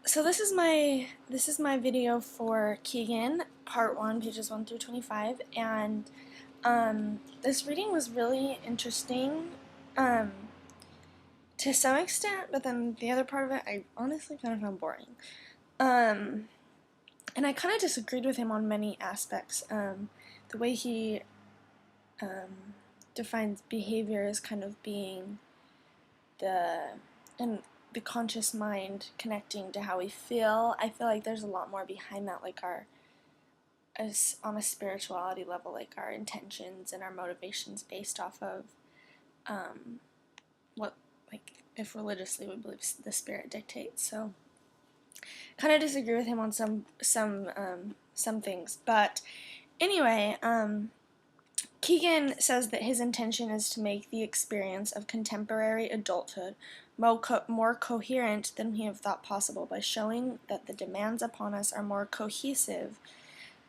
So this is my video for Keegan, part 1, pages 1 through 25, and this reading was really interesting um, to some extent, but then the other part of it I honestly kind of found boring. And I kind of disagreed with him on many aspects. The way he defines behavior as kind of being the and the conscious mind connecting to how we feel. I feel like there's a lot more behind that, like as on a spirituality level, like our intentions and our motivations based off of what, like, if religiously we believe the spirit dictates. So kind of disagree with him on some things, but anyway, Keegan says that his intention is to make the experience of contemporary adulthood more coherent than we have thought possible by showing that the demands upon us are more cohesive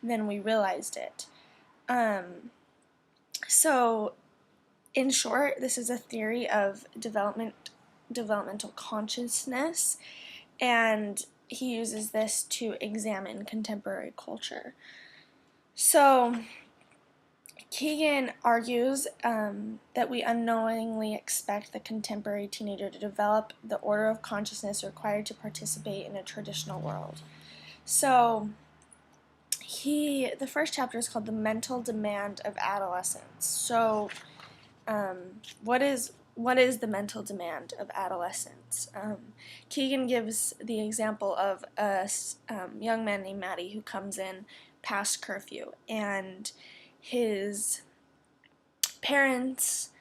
than we realized it. So, in short, this is a theory of developmental consciousness, and he uses this to examine contemporary culture. So, Keegan argues that we unknowingly expect the contemporary teenager to develop the order of consciousness required to participate in a traditional world. So, the first chapter is called The Mental Demand of Adolescence. So, what is the mental demand of adolescence? Keegan gives the example of a young man named Maddie who comes in past curfew, and his parents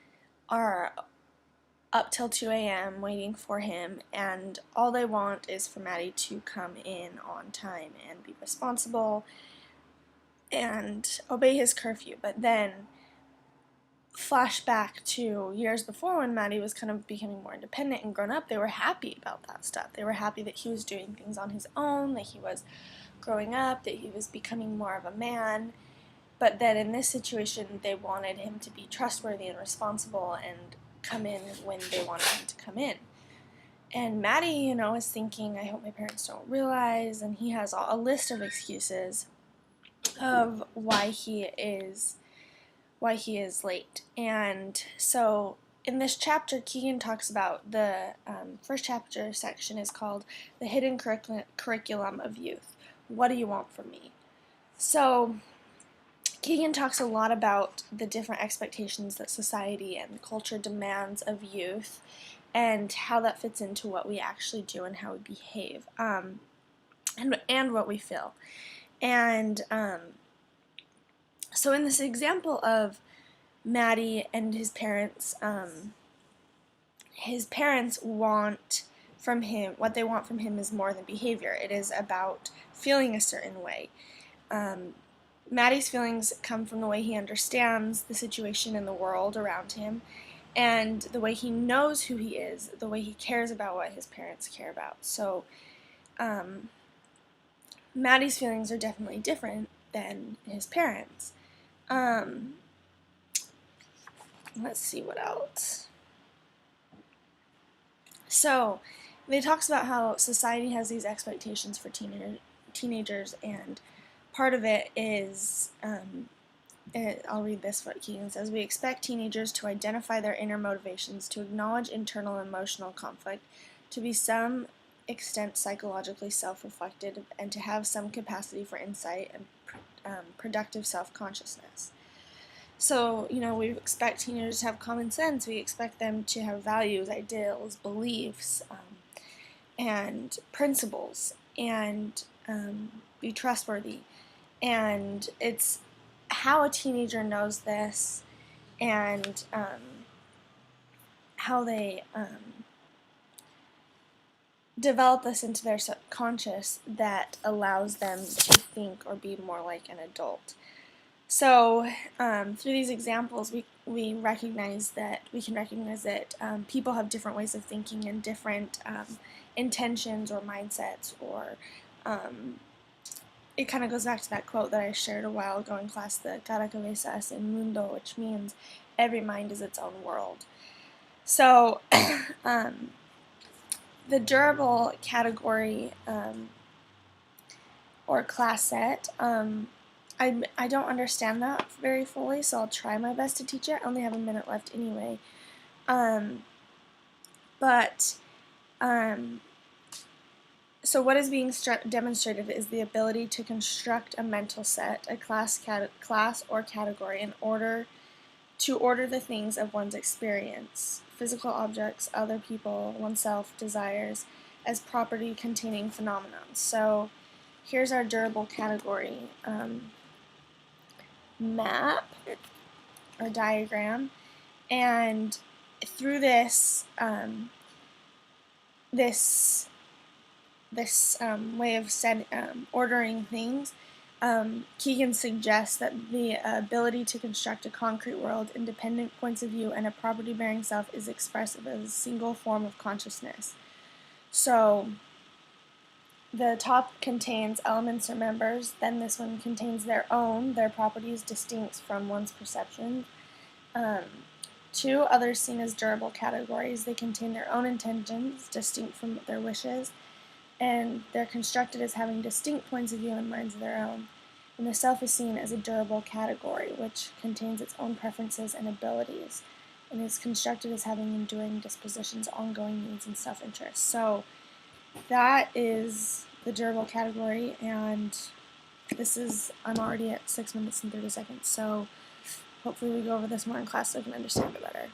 are up till 2 a.m. waiting for him, and all they want is for Maddie to come in on time and be responsible and obey his curfew. But then flash back to years before when Maddie was kind of becoming more independent and grown up. They were happy about that stuff. They were happy that he was doing things on his own, that he was growing up, that he was becoming more of a man. But then in this situation, they wanted him to be trustworthy and responsible and come in when they wanted him to come in. And Maddie, is thinking, I hope my parents don't realize, and he has a list of excuses of why he is late. And so in this chapter, Keegan talks about the first chapter section is called The Hidden Curriculum of Youth. What do you want from me? So Keegan talks a lot about the different expectations that society and culture demands of youth and how that fits into what we actually do and how we behave, and what we feel. And so in this example of Maddie and his parents want from him, what they want from him is more than behavior. It is about feeling a certain way. Maddie's feelings come from the way he understands the situation in the world around him, and the way he knows who he is, the way he cares about what his parents care about. So, Maddie's feelings are definitely different than his parents. Let's see what else. So, they talks about how society has these expectations for teenagers, and part of it is, I'll read this, what Keegan says. We expect teenagers to identify their inner motivations, to acknowledge internal emotional conflict, to be some extent psychologically self-reflective, and to have some capacity for insight and productive self-consciousness. So, we expect teenagers to have common sense. We expect them to have values, ideals, beliefs, and principles, and be trustworthy. And it's how a teenager knows this, and how they develop this into their subconscious that allows them to think or be more like an adult. So through these examples, we can recognize that people have different ways of thinking and different intentions or mindsets, or it kind of goes back to that quote that I shared a while ago in class, the cada cabeza es un mundo, which means every mind is its own world. So the durable category or class set, I don't understand that very fully, so I'll try my best to teach it. I only have a minute left anyway. So what is being demonstrated is the ability to construct a mental set, a class or category, in order to order the things of one's experience, physical objects, other people, oneself, desires, as property containing phenomena. So here's our durable category map or diagram, and through this way of ordering things, Keegan suggests that the ability to construct a concrete world, independent points of view, and a property-bearing self is expressive as a single form of consciousness. So the top contains elements or members, then this one contains their properties distinct from one's perception. Two others seen as durable categories, they contain their own intentions distinct from their wishes, and they're constructed as having distinct points of view and minds of their own. And the self is seen as a durable category, which contains its own preferences and abilities, and is constructed as having enduring dispositions, ongoing needs, and self-interest. So that is the durable category, and I'm already at 6 minutes and 30 seconds, so hopefully we go over this more in class so I can understand it better.